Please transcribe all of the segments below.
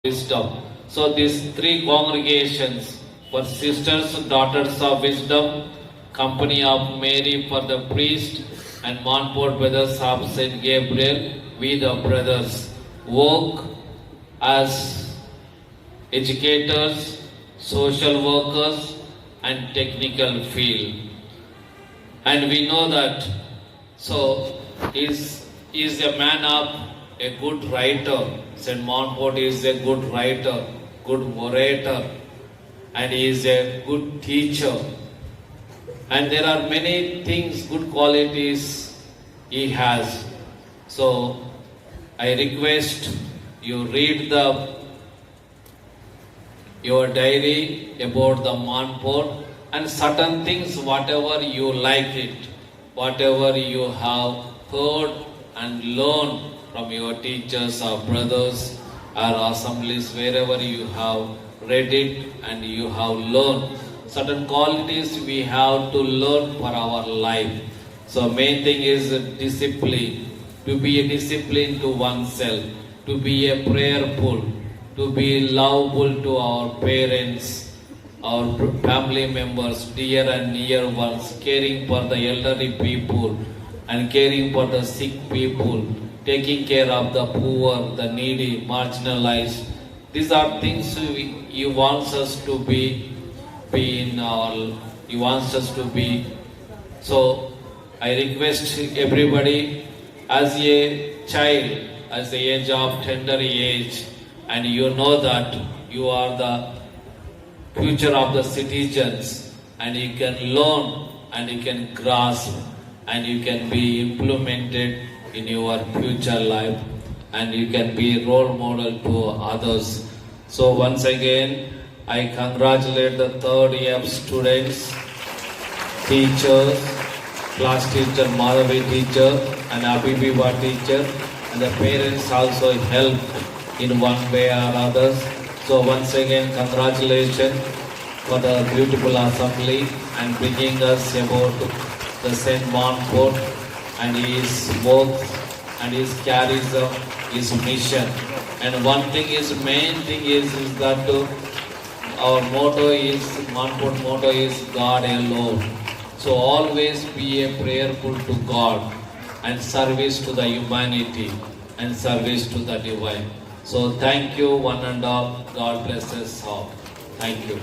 wisdom. So these three congregations for sisters, daughters of wisdom, company of Mary for the priest, and Montfort brothers of Saint Gabriel, we the brothers work as educators, social workers, and technical field. And we know that so is a man of a good writer. Saint Montfort is a good writer, good orator, and he is a good teacher. And there are many things, good qualities he has. So I request you read your diary about the Montfort and certain things, whatever you like it, whatever you have heard and learned from your teachers or brothers or assemblies, wherever you have read it and you have learned. Certain qualities we have to learn for our life. So main thing is discipline, to be a discipline to oneself, to be a prayerful, to be lovable to our parents, our family members, dear and near ones, caring for the elderly people and caring for the sick people, taking care of the poor, the needy, marginalized. These are things He wants us to be in our, He wants us to be. So I request everybody, as a child, as the age of tender age, and you know that you are the future of the citizens, and you can learn and you can grasp and you can be implemented in your future life, and you can be a role model to others. So once again, I congratulate the third year students, teachers, class teacher, Madhavi teacher, and Abibiba teacher, and the parents also helped in one way or others. So once again, congratulations for the beautiful assembly and bringing us about the Saint Montfort and his work and his charism, his mission. And one thing is, main thing is that our motto is, Montfort motto is God alone. So always be a prayerful to God and service to the humanity and service to the divine. So thank you one and all. God bless us all. Thank you.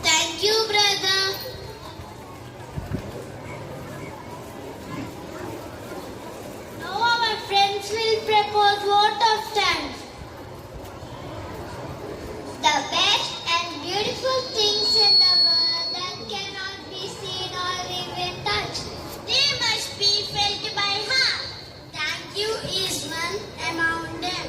Thank you, brother. Now our friends will propose vote of thanks. The best and beautiful things in the world that cannot be seen or even touched, they must be felt by heart. Thank you is one among them.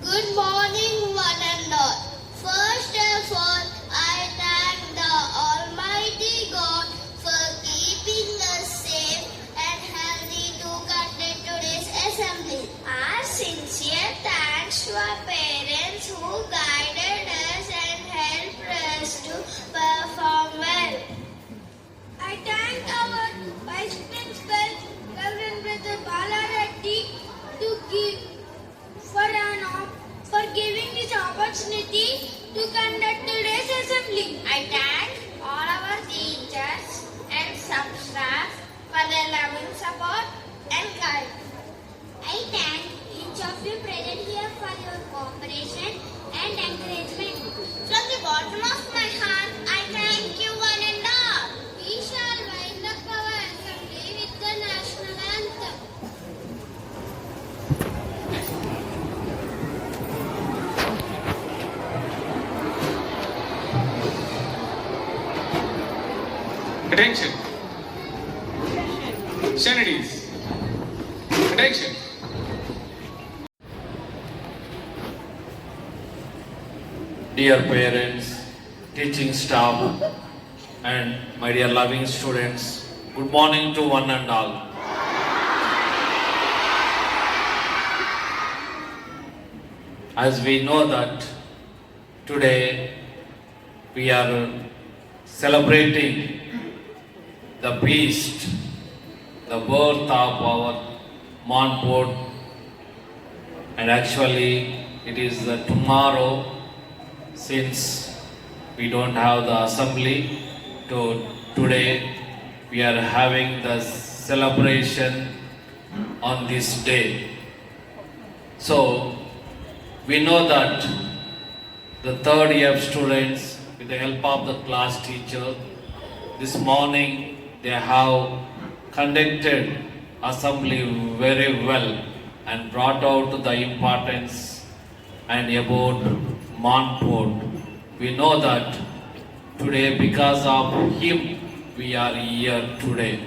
Good morning, one and all. First of all, I thank the Almighty God for keeping us safe and healthy to conduct today's assembly. Our sincere thanks to our parents who guided us and helped us to perform well. I thank our Vice Principal, Reverend Brother Bala Reddy, for giving this opportunity to conduct today's assembly. I thank all our teachers and sub-staff for their loving support and guidance. I thank each of you present here for your cooperation and encouragement. From the bottom of my heart, I thank you one and all. We shall wind up our assembly with the national anthem. Attention. Sanities. Attention. Dear parents, teaching staff, and my dear loving students, good morning to one and all. As we know that today we are celebrating the feast, the birth of our Montfort, and actually it is tomorrow, since we don't have the assembly. To today we are having the celebration on this day. So we know that the third year students, with the help of the class teacher, this morning they have conducted assembly very well and brought out the importance and about Montfort. We know that today, because of him, we are here today.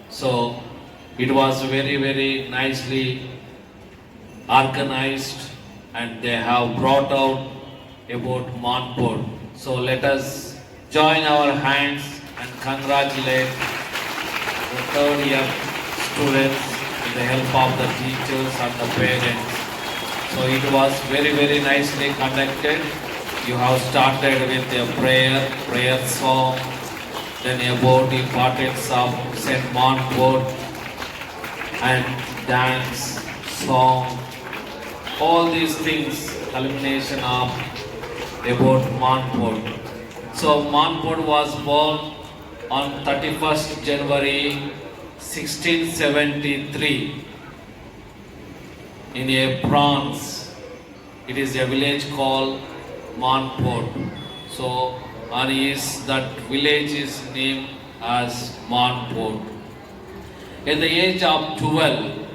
So it was very, very nicely organized, and they have brought out about Montfort. So let us join our hands and congratulate the third year students with the help of the teachers and the parents. So it was very, very nicely conducted. You have started with a prayer song, then about the importance of Saint Montfort, and dance, song, all these things, culmination of about Montfort. So Montfort was born on 31st January 1673 in a France. It is a village called Montfort. So that village is named as Montfort. At the age of 12,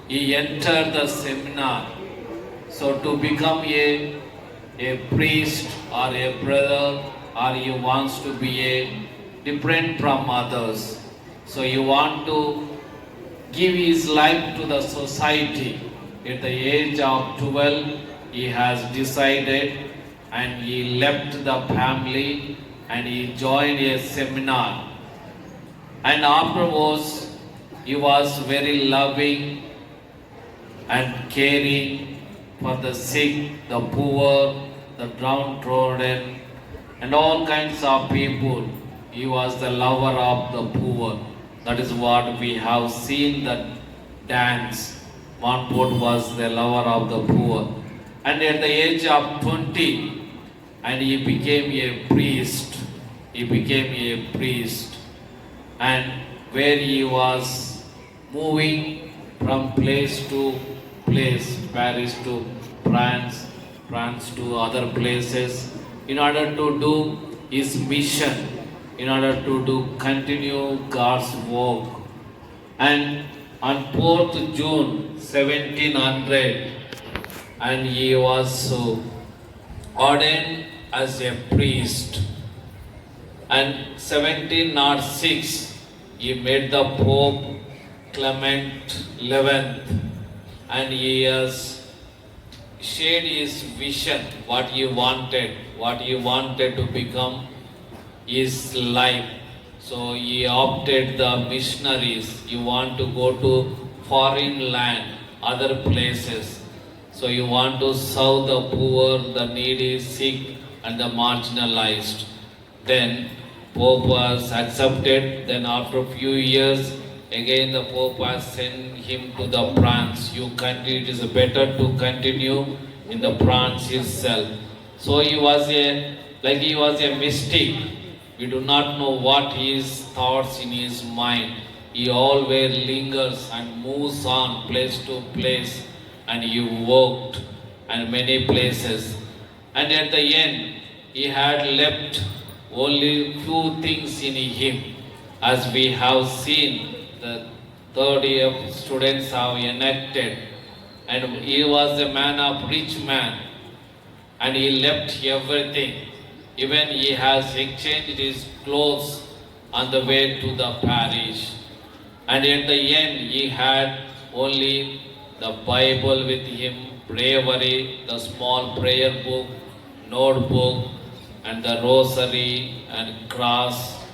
he entered the seminar. So to become a priest or a brother, or he wants to be a different from others. So he want to give his life to the society. At the age of 12, he has decided, and he left the family and he joined a seminar. And afterwards, he was very loving and caring for the sick, the poor, the downtrodden, and all kinds of people. He was the lover of the poor. That is what we have seen, that dance. Montfort was the lover of the poor. And at the age of 20, and he became a priest. And where he was moving from place to place, Paris to France, France to other places, in order to do his mission, in order to continue God's work. And on 4th June 1700, and he was ordained as a priest. And 1706, he made the Pope Clement XI, and he has shared his vision, what he wanted to become his life. So he opted the missionaries. You want to go to foreign land, other places. So you want to serve the poor, the needy, sick, and the marginalized. Then Pope was accepted. Then after a few years, again the Pope has sent him to the France. It is better to continue in the France itself. So he was a mystic. We do not know what his thoughts in his mind. He always lingers and moves on place to place, and he worked in many places. And at the end, he had left only few things in him. As we have seen, the third year students have enacted, and he was a man of rich man, and he left everything. Even he has exchanged his clothes on the way to the parish. And at the end, he had only the Bible with him, bravery, the small prayer book, notebook, and the rosary and cross,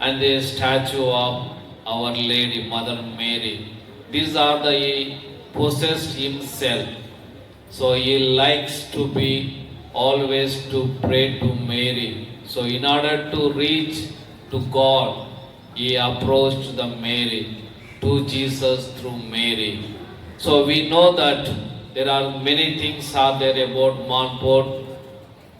and the statue of Our Lady, Mother Mary. These are the possessed himself. So he likes to be always to pray to Mary. So in order to reach to God, he approached the Mary, to Jesus through Mary. So we know that there are many things are there about Montfort,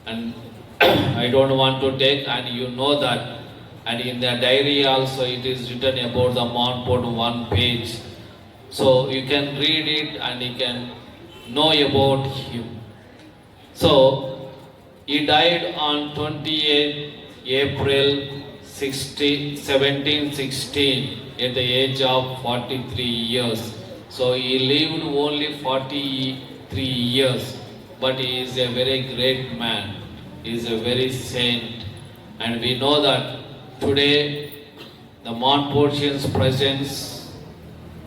and I don't want to take, and you know that. And in the diary also it is written about the Montfort one page. So you can read it and you can know about him. So he died on 28 April 1716 at the age of 43 years. So he lived only 43 years, but he is a very great man. He is a very saint. And we know that today the Montfortians' presence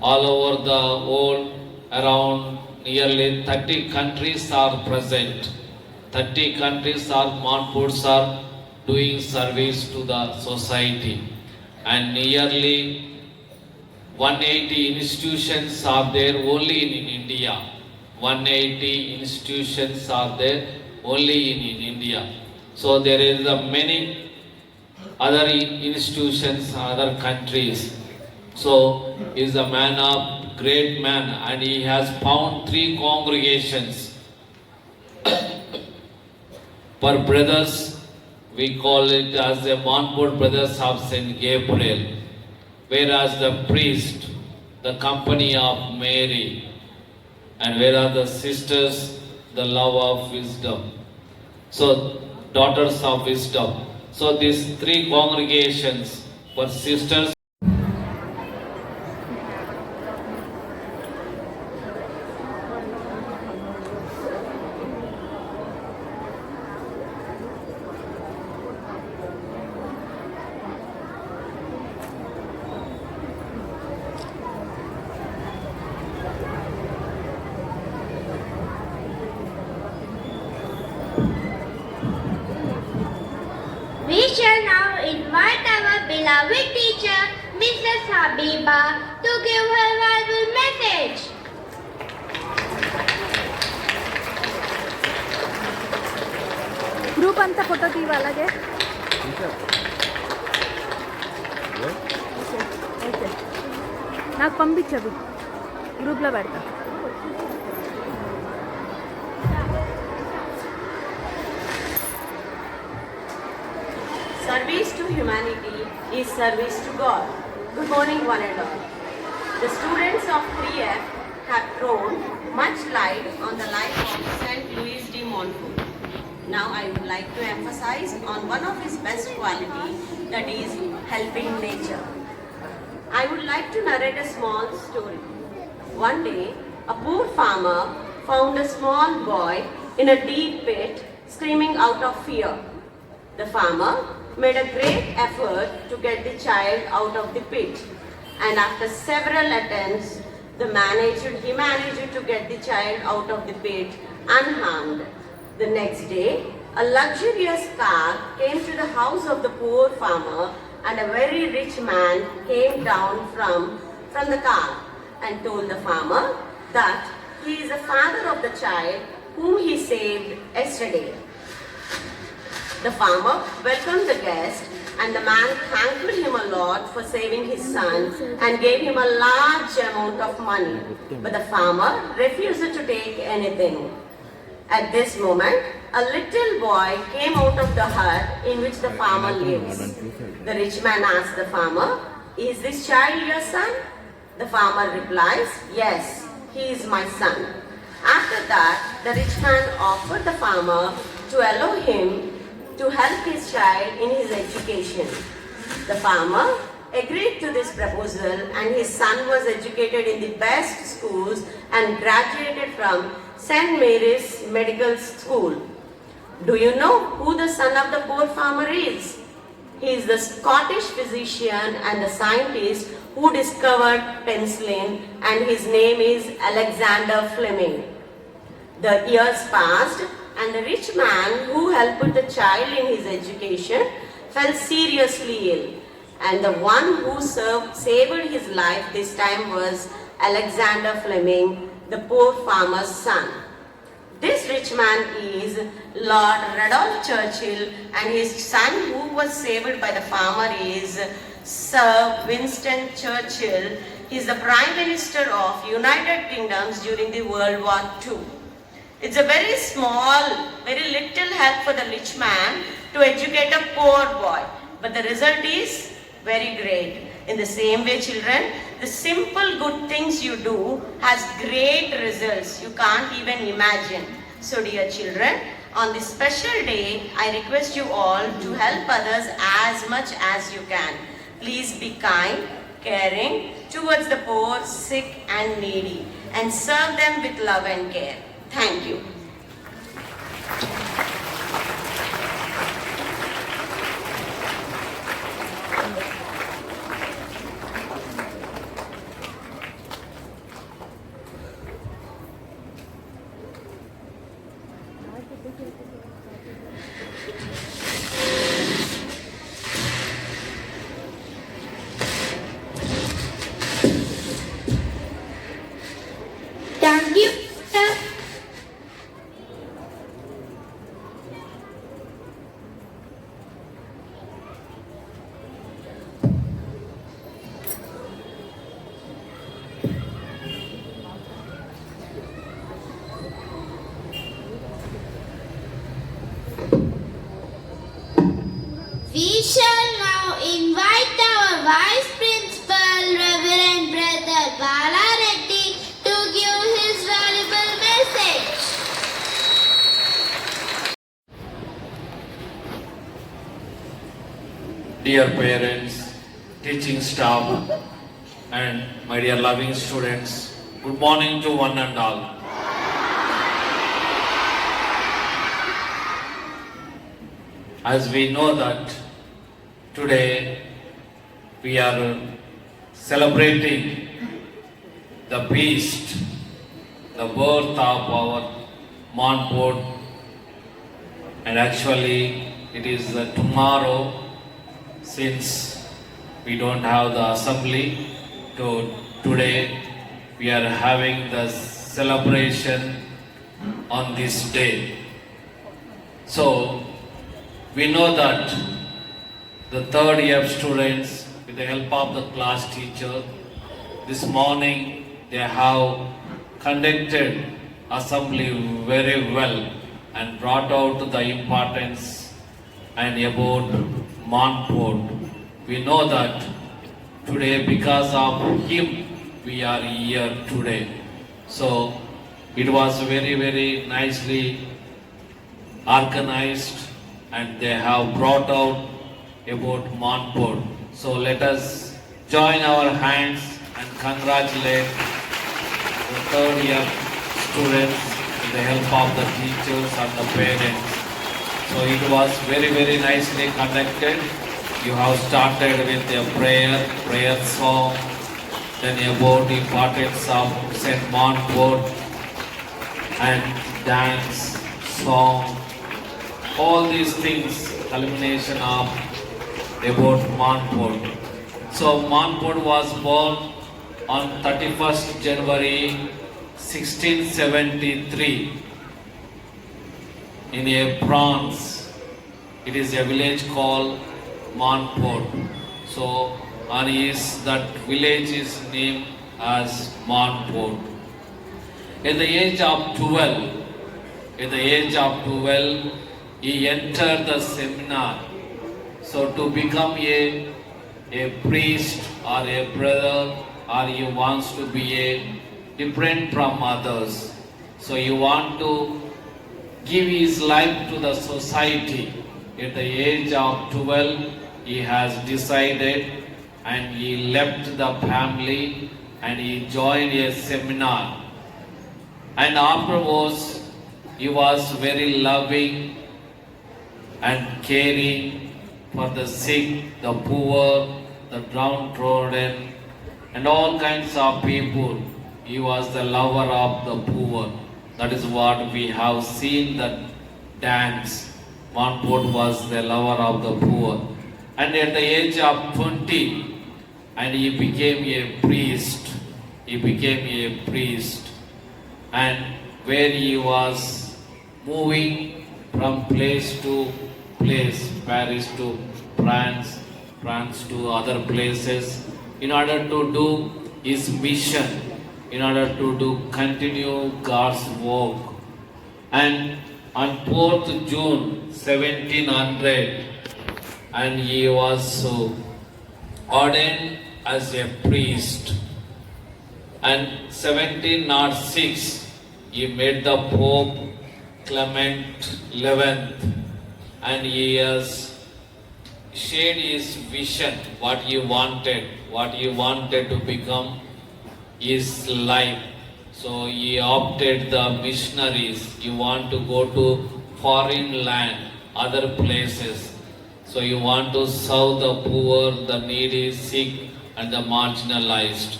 all over the world, around nearly 30 countries are present. 30 countries are Montforts are doing service to the society, and nearly 180 institutions are there only in India. 180 institutions are there only in India. So there is many other institutions, other countries. So he is a man of great man, and he has found 3 congregations. For brothers, we call it as the Montfort Brothers of Saint Gabriel, whereas the priest, the company of Mary, and whereas the sisters, the love of wisdom. So, daughters of wisdom. So these 3 congregations were sisters. We shall now invite our beloved teacher, Mrs. Habiba, to give her valuable message. Group అంతా photo తీవ అలాగే okay నాకు పంపించవు గ్రూప్లో పెడతా. Service to humanity is service to God. Good morning, one and all. The students of 3F have thrown much light on the life of Saint Louis de Montfort. Now I would like to emphasize on one of his best qualities, that is helping nature. I would like to narrate a small story. One day, a poor farmer found a small boy in a deep pit screaming out of fear. The farmer made a great effort to get the child out of the pit, and after several attempts, he managed to get the child out of the pit unharmed. The next day, a luxurious car came to the house of the poor farmer, and a very rich man came down from the car and told the farmer that he is the father of the child whom he saved yesterday. The farmer welcomed the guest, and the man thanked him a lot for saving his son and gave him a large amount of money. But the farmer refused to take anything. At this moment, a little boy came out of the hut in which the farmer lives. The rich man asked the farmer, "Is this child your son?" The farmer replies, "Yes, he is my son." After that, the rich man offered the farmer to allow him to help his child in his education. The farmer agreed to this proposal, and his son was educated in the best schools and graduated from St. Mary's Medical School. Do you know who the son of the poor farmer is? He is the Scottish physician and the scientist who discovered penicillin, and his name is Alexander Fleming. The years passed, and the rich man who helped the child in his education fell seriously ill, and the one who saved his life this time was Alexander Fleming, the poor farmer's son. This rich man is Lord Randolph Churchill, and his son who was saved by the farmer is Sir Winston Churchill. He is the Prime Minister of United Kingdoms during the World War II. It's a very small, very little help for the rich man to educate a poor boy, but the result is very great. In the same way, children, the simple good things you do has great results you can't even imagine. So dear children, on this special day, I request you all to help others as much as you can. Please be kind, caring towards the poor, sick and needy, and serve them with love and care. Thank you. Thank you, sir. We shall now invite our Vice Principal, Reverend Brother Bala Reddy, to give his valuable message. Dear parents, teaching staff, and my dear loving students, good morning to one and all. As we know that today we are celebrating the beast, the birth of our Montfort, and actually it is tomorrow, since we don't have the assembly. Today we are having the celebration on this day. So we know that the third year students, with the help of the class teacher, this morning they have conducted assembly very well and brought out the importance and about Montfort. We know that today, because of him, we are here today. So it was very, very nicely organized, and they have brought out about Montfort. So let us join our hands and congratulate the third year students with the help of the teachers and the parents. So it was very, very nicely conducted. You have started with a prayer song, then about the importance of St. Montfort, and dance, song, all these things, culmination of about Montfort. So Montfort was born on 31st January 1673 in a France. It is a village called Montfort. So on his that village is named as Montfort. At the age of 12, he entered the seminar. So to become a priest or a brother, or he wants to be a different from others. So he want to give his life to the society. At the age of 12, he has decided, and he left the family and he joined a seminar. And afterwards, he was very loving and caring for the sick, the poor, the downtrodden, and all kinds of people. He was the lover of the poor. That is what we have seen that dance. Montfort was the lover of the poor. And at the age of 20, and he became a priest. and where he was moving from place to place, Paris to France, France to other places, in order to do his mission, in order to do continue God's work. And on 4th June 1700, and he was ordained as a priest. And 1706, he made the Pope Clement XI, and he has shared his vision, what he wanted to become his life. So he opted the missionaries. He want to go to foreign land, other places. So you want to serve the poor, the needy, sick, and the marginalized.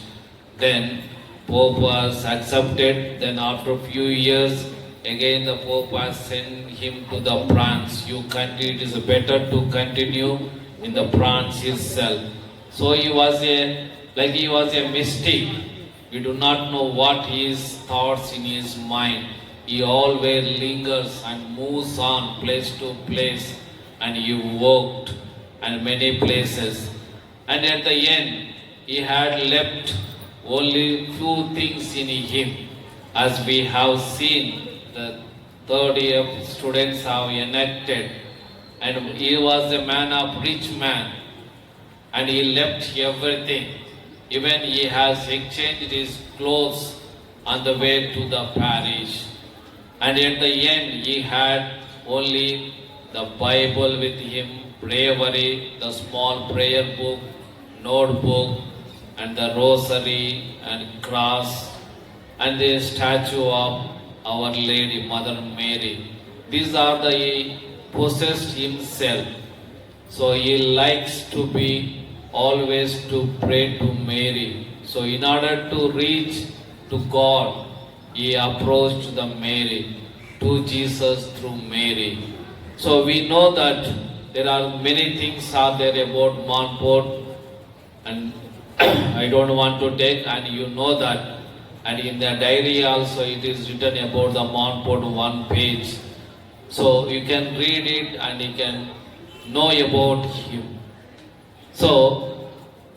Then Pope was accepted. Then after a few years, again the Pope has sent him to the France. It is better to continue in the France itself. So he was a mystic. We do not know what his thoughts in his mind. He always lingers and moves on place to place, and he worked in many places. And at the end, he had left only few things in him. As we have seen, the third year students have enacted, and he was a man of rich man, and he left everything. Even he has exchanged his clothes on the way to the parish. And at the end, he had only the Bible with him, bravery, the small prayer book, notebook, and the rosary and cross, and the statue of Our Lady, Mother Mary. These are the he possessed himself. So he likes to be always to pray to Mary. So in order to reach to God, he approached the Mary, to Jesus through Mary. So we know that there are many things are there about Montfort, and I don't want to take, and you know that. And in the diary also it is written about the Montfort one page. So you can read it and you can know about him. So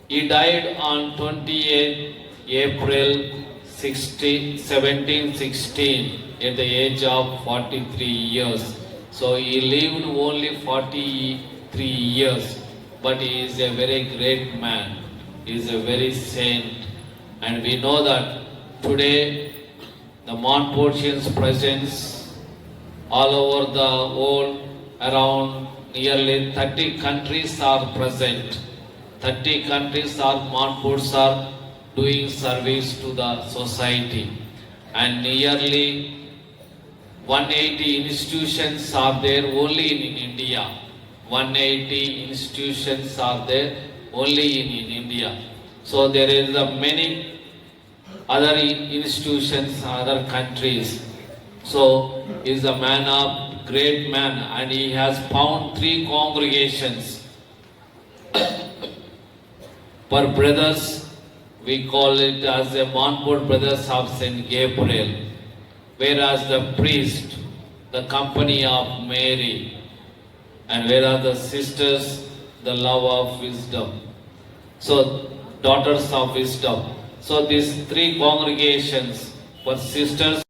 he died on 28 April 1716 at the age of 43 years. So he lived only 43 years, but he is a very great man. He is a very saint. And we know that today the Montfortians' presence all over the world, around nearly 30 countries are present. 30 countries are Montforts are doing service to the society, and nearly 180 institutions are there only in India. 180 institutions are there only in India. So there is many other institutions, other countries. So he is a man of great man, and he has found 3 congregations. For brothers, we call it as the Montfort Brothers of Saint Gabriel, whereas the priest, the company of Mary, and whereas the sisters, the love of wisdom. So, daughters of wisdom. So these 3 congregations were sisters.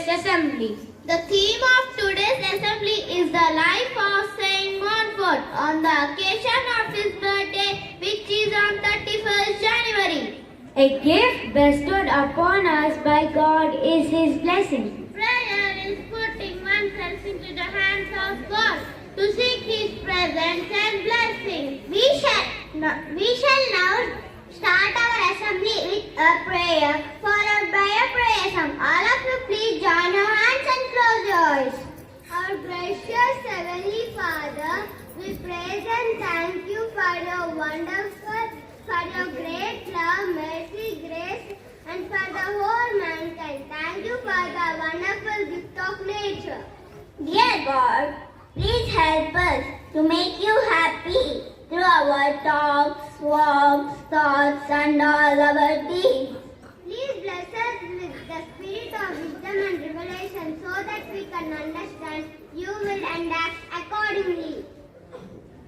today's assembly. The theme of today's assembly is the life of Saint Montfort on the occasion of his birthday, which is on 31st January. A gift bestowed upon us by God is His blessing. Prayer is putting oneself into the hands of God to seek His presence and blessing. We shall now start our assembly with a prayer, followed by a prayer song. All of you please join your hands and close your eyes. Our precious Heavenly Father, we praise and thank you for your great love, mercy, grace, and for the whole mankind. Thank you for the wonderful gift of nature. Dear God, please help us to make you happy through our talks, walks, thoughts, and all our deeds. Please bless us with the spirit of wisdom and revelation so that we can understand you will and act accordingly.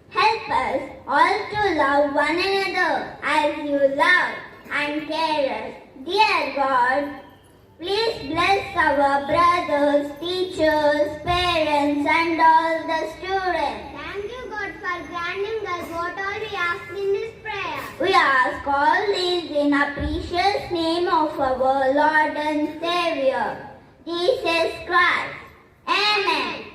Help us all to love one another as you love and care us. Dear God, please bless our brothers, teachers, parents, and all the students. Thank you, God, for granting us what all we ask in this prayer. We ask all these in a precious name of our Lord and Savior, Jesus Christ. Amen.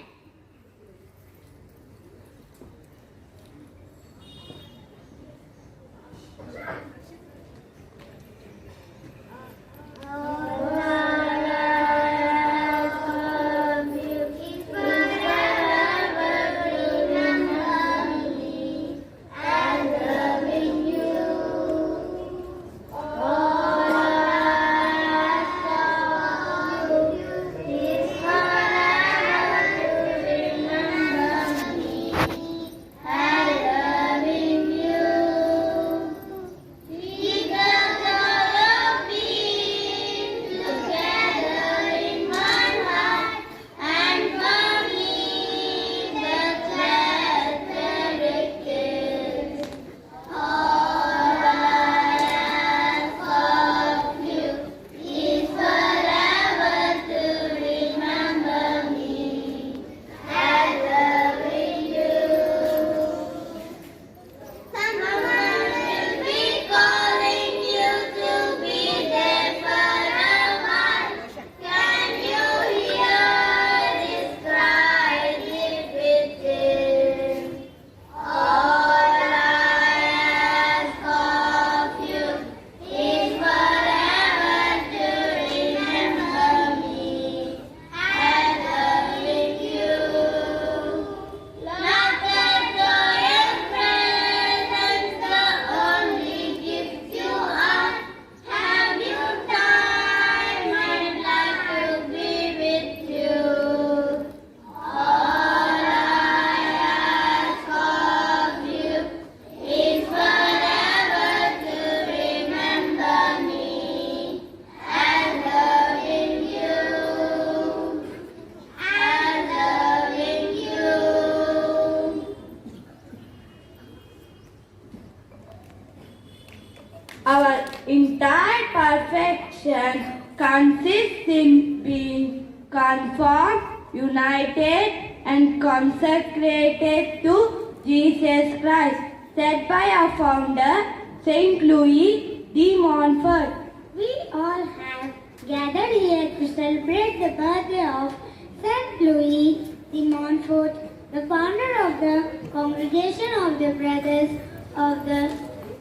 Our entire perfection consists in being conformed, united, and consecrated to Jesus Christ, said by our founder, Saint Louis de Montfort. We all have gathered here to celebrate the birthday of Saint Louis de Montfort, the founder of the Congregation of the Brothers of the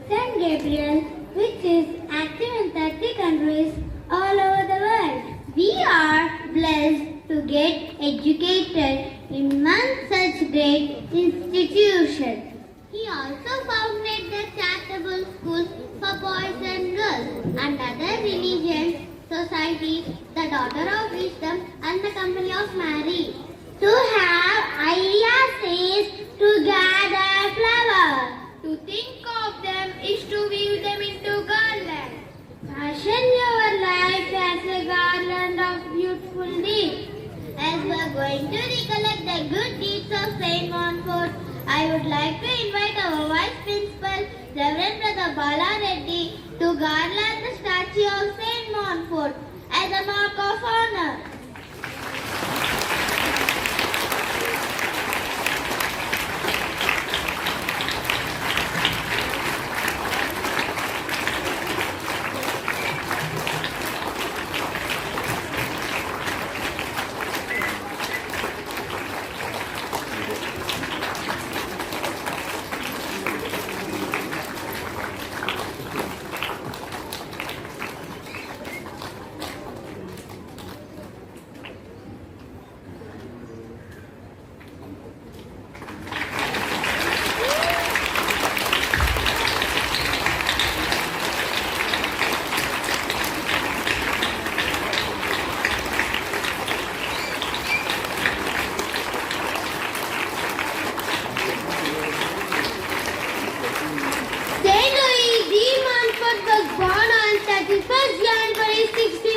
Saint Gabriel, which is active in 30 countries all over the world. We are blessed to get educated in one such great institution. He also founded the charitable schools for boys and girls and other religions, societies, the Daughter of Wisdom and the Company of Mary. To have ideas is to gather flowers. To think of them is to weave them into garlands. Fashion your life as a garland of beautiful deeds. As we are going to recollect the good deeds of Saint Montfort, I would like to invite our Vice Principal, Reverend Brother Bala Reddy, to garland the statue of Saint Montfort as a mark of honor.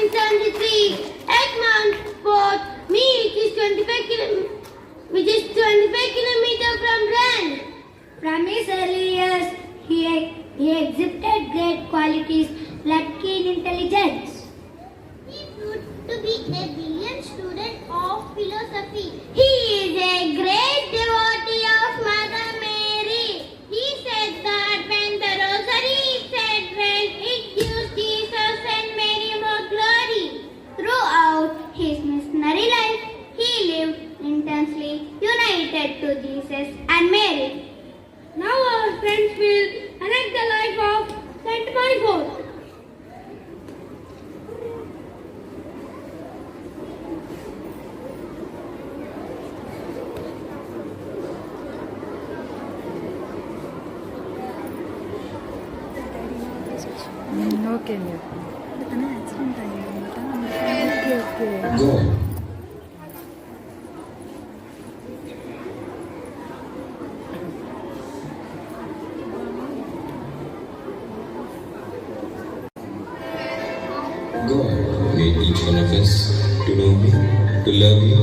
1673 at Mountfort, which is 25 kilometers from Rennes. From his early years, he exhibited great qualities like keen intelligence. He proved to be a brilliant student of philosophy. He is a great devotee of Mother Mary. He said that when the rosary is said, when it gives Jesus and Mary more glory. Throughout his missionary life, he lived intensely united to Jesus and Mary. Now our friends will connect the life of Saint Margot. Okay అండి తన accident అయ్యిందనమాట. Okay okay Go. God made each one of us to know Him, to love Him,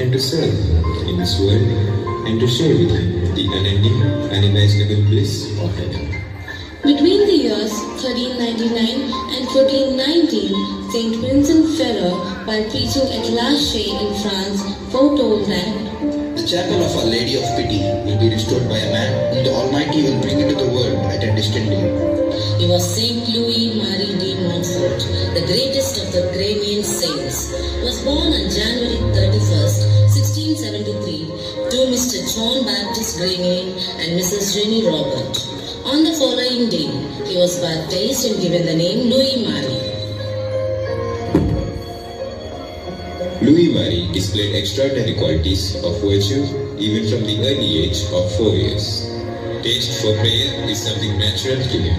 and to serve Him in this world, and to share with Him the unending, unimaginable bliss of heaven. Between the years 1399 and 1419, Saint Vincent Ferrer, while preaching at La Chaise in France, foretold that The chapel of Our Lady of Pity will be restored by a man whom the Almighty will bring into the world at a distant day. he was Saint Louis Marie de Montfort, the greatest of the Gramian saints, was born on January 31st, 1673, to Mr. John Baptist Gramian and Mrs. Jenny Robert. On the following day, he was baptized and given the name Louis Marie. Louis Marie displayed extraordinary qualities of virtue even from the early age of 4 years. Taste for prayer is something natural to him.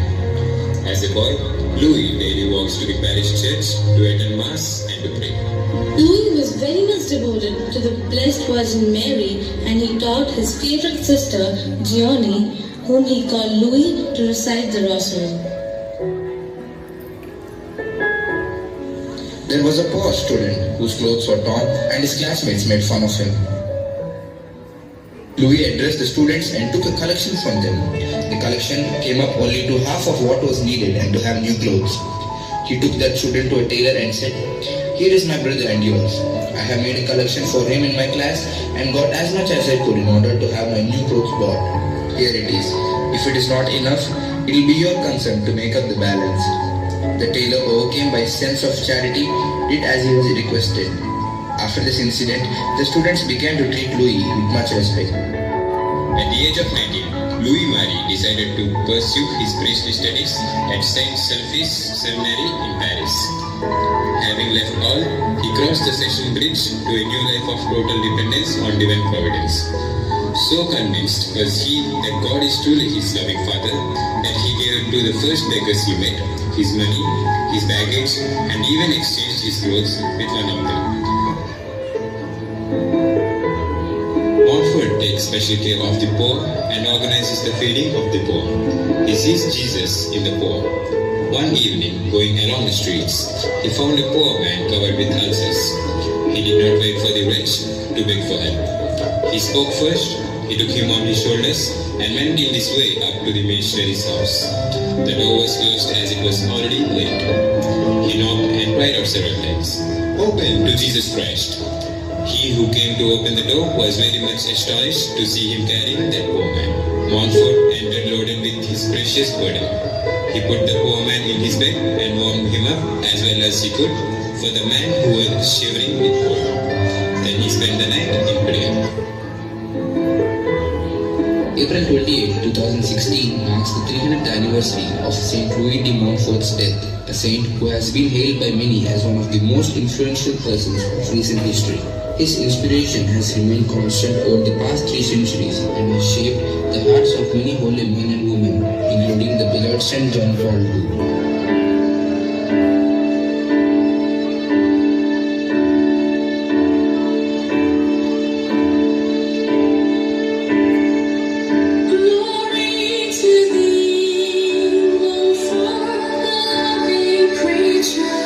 As a boy, Louis daily walks to the parish church to attend Mass and to pray. Louis was very much devoted to the Blessed Virgin Mary, and he taught his favorite sister, Gioni, whom he called Louis, to recite the Rosary. There was a poor student whose clothes were torn and his classmates made fun of him. Louis addressed the students and took a collection from them. The collection came up only to half of what was needed and to have new clothes. He took that student to a tailor and said, "Here is my brother and yours. I have made a collection for him in my class and got as much as I could in order to have my new clothes bought. Here it is. If it is not enough, it will be your concern to make up the balance." The tailor, overcome by a sense of charity, did as he was requested. After this incident, the students began to treat Louis with much respect. At the age of 19, Louis Marie decided to pursue his priestly studies at Saint Sulpice Seminary in Paris. Having left all, he crossed the Session Bridge to a new life of total dependence on divine providence. So convinced was he that God is truly his loving Father that he gave to the first beggars he met his money, his baggage, and even exchanged his clothes with one uncle. Montfort takes special care of the poor and organizes the feeding of the poor. He sees Jesus in the poor. One evening, going along the streets, he found a poor man covered with ulcers. He did not wait for the wretch to beg for help. He spoke first, he took him on his shoulders and went in this way up to the missionary's house. The door was closed as it was already late. He knocked and cried out several times, "Open to Jesus Christ." He who came to open the door was very much astonished to see him carrying that poor man. Montfort entered loaded with his precious burden. He put the poor man in his bed and warmed him up as well as he could for the man who was shivering with cold. Then he spent the night in prayer. April 28, 2016 marks the 300th anniversary of Saint Louis de Montfort's death, a saint who has been hailed by many as one of the most influential persons of recent history. His inspiration has remained constant over the past 3 centuries and has shaped the hearts of many holy men and women, including the beloved Saint John Paul II. Preacher,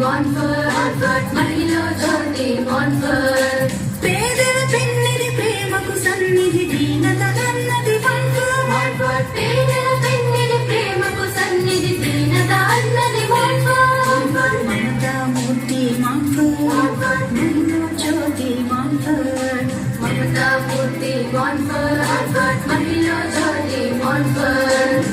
Montfort, Mahila Jyoti Montfort. పేదల పెన్నిది ప్రేమకు సన్నిధి దీనత అన్నది Montfort. పేదల పెన్నిది ప్రేమకు సన్నిధి దీనత అన్నది Montfort. మమతామూర్తి Montfort, మహిళా జ్యోతి Montfort. మమతామూర్తి Montfort, మహిళా జ్యోతి Montfort.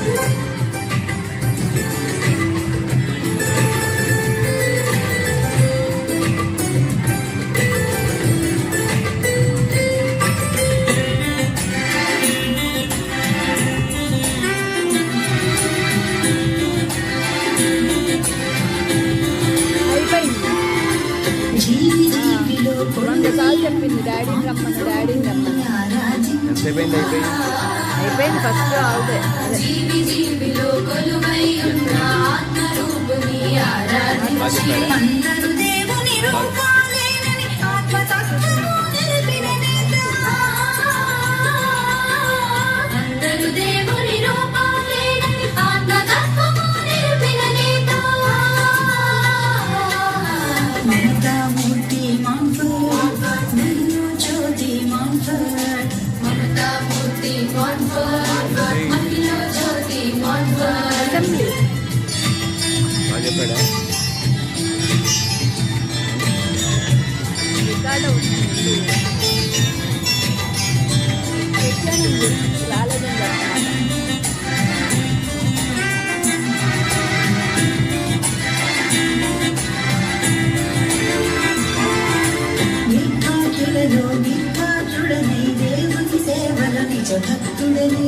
రెండుసార్లు చెప్పింది డాడీని రమ్మని అయిపోయింది ఫస్ట్ ఆల్దే అందరూ దేవుని రూపాలేనని ఆత్మతత్వము నిలిపిన నేత. అందరూ దేవుని రూపాలేనని ఆత్మతత్వము నిలిపిన నేత. మమతామూర్తి Montfort, మహిళా జ్యోతి Montfort. మమతామూర్తి Montfort, మహిళా జ్యోతి Montfort. చెప్పాడా రికార్డు అవుతుంది ఎట్లానండి రాలేదని నిర్భాగ్యులలో నిర్భాగ్యుడనై దేవుని సేవలో నిజ భక్తుడని.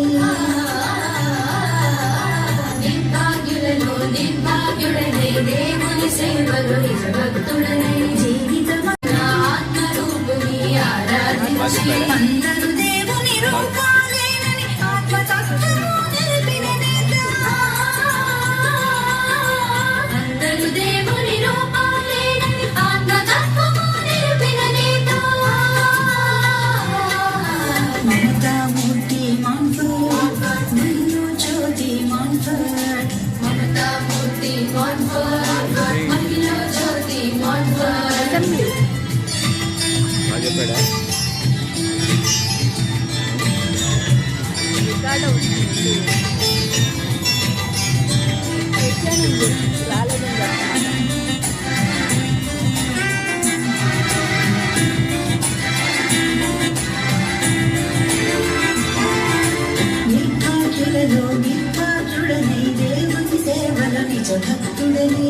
నిర్భాగ్యులలో నిర్భాగ్యుడనై దేవుని సేవలో నిజ భక్తుడనై జీవితమన్న ఆత్మరూపుని ఆరాధించి. అందరూ దేవుని రూపాలేనని ఆత్మతత్వము నిలిపిన నేత. అందరూ దేవుని రూపాలేనని ఆత్మతత్వము నిలిపిన నేత. మమతామూర్తి Montfort, మహిళా జ్యోతి Montfort. మమతామూర్తి Montfort, మహిళా జ్యోతి Montfort. చెప్పాడా రికార్డు అవుతుంది ఎట్లానండి రాలేదని నిర్భాగ్యులలో నిర్భాగ్యుడనై దేవుని సేవలో నిజ భక్తుడని.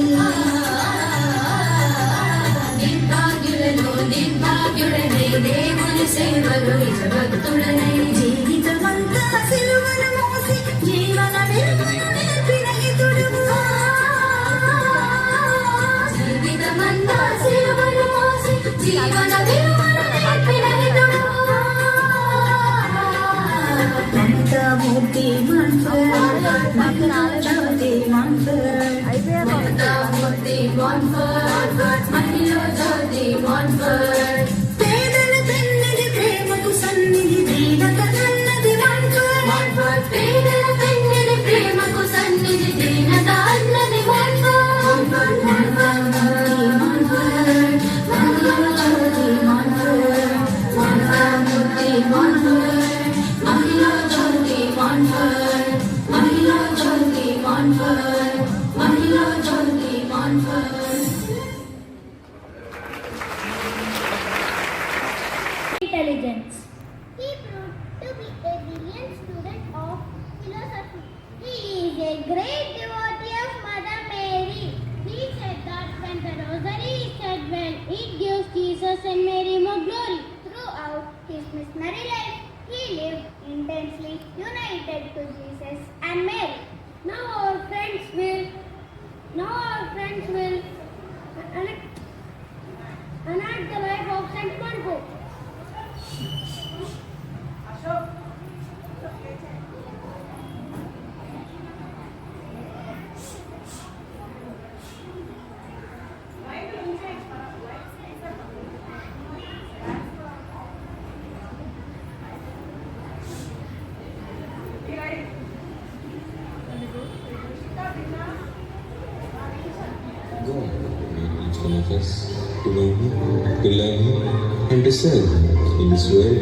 నిర్భాగ్యులలో నిర్భాగ్యుడనై దేవుని సేవలో నిజ భక్తుడనై జీవితమంతా సిలువను మోసి జీవన వెలుగును నేర్పిన హితుడువు. జీవితమంతా సిలువను మోసి జీవన వెలుగును నేర్పిన హితుడువు. మమతామూర్తి Montfort, మహిళా జ్యోతి Montfort. మమతామూర్తి Montfort, మహిళా జ్యోతి Montfort. పేదల పెన్నిది ప్రేమకు సన్నిధి దీనత అన్నది Montfort. పేదల పెన్నిది ప్రేమకు సన్నిధి దీనత అన్నది Montfort. మమతామూర్తి Montfort, మహిళా జ్యోతి Montfort. మమతామూర్తి Montfort, మహిళా జ్యోతి Montfort. మహిళా జ్యోతి Montfort, మహిళా జ్యోతి Montfort. all of us to know Him, to love Him, and to serve Him in this world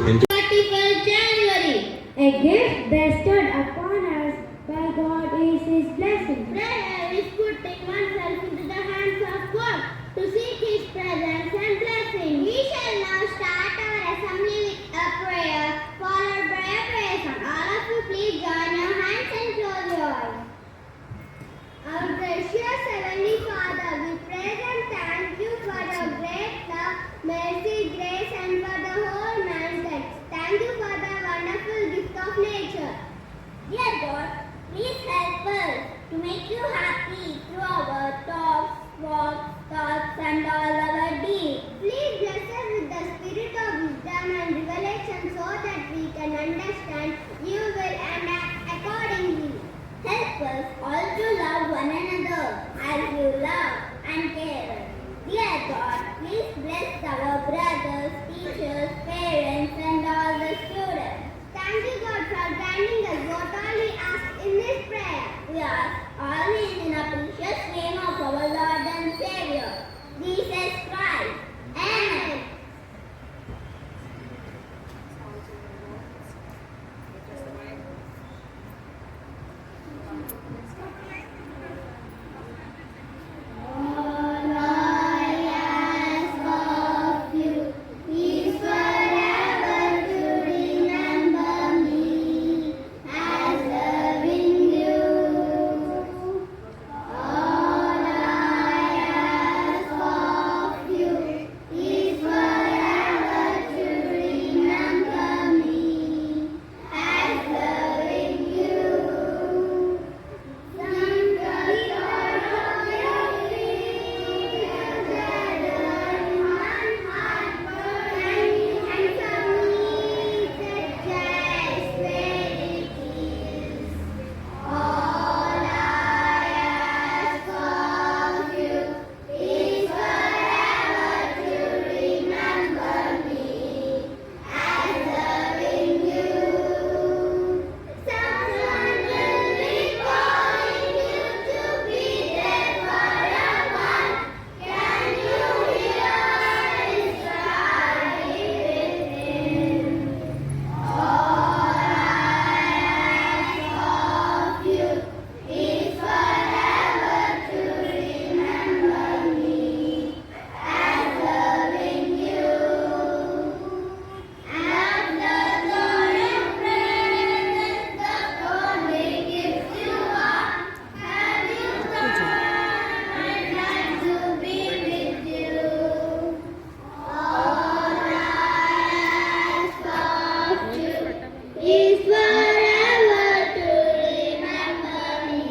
and to 31st January, a gift bestowed upon us by God is His blessing. Prayer is putting oneself into the hands of God to seek His presence and blessing. We shall now start our assembly with a prayer, followed by a prayer song. All of you please join your hands and close your eyes. Our gracious Heavenly Father, we praise and thank you for your great love, mercy, grace, and for the whole mankind. Thank you for the wonderful gift of nature. Dear God, please help us to make you happy through our talks, walks, thoughts, and all our deeds. Please bless us with the spirit of wisdom and revelation so that we can understand your will and act accordingly. Help us all to love one another as you love and care us. Dear God, please bless our brothers, teachers, parents, and all the students. Thank you, God, for granting us what all we ask in this prayer. We ask all these in the precious name of our Lord and Savior, Jesus Christ. Amen. All I ask of you is forever to remember me as loving you. All I ask of you is forever to remember me as loving you. Is forever to remember me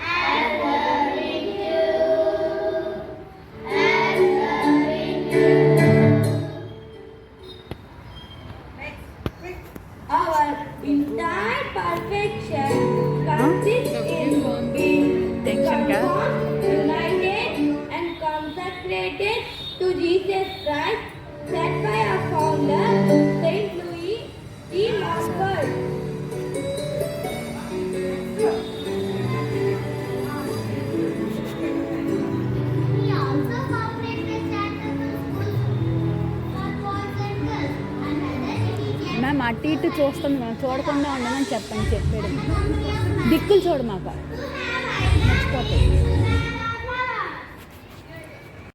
as loving you, as loving you. Our entire perfection consists in being conformed, united, and consecrated to Jesus Christ, set by our founder, Saint Louis D. Montfort. We also cooperate with charitable schools for boys and girls and other religious. Ma'am అటు ఇటు చూస్తుంది ma'am, చూడకుండా ఉండమని చెప్పండి చెప్పాడు. దిక్కులు చూడమాక మర్చిపోతాయి.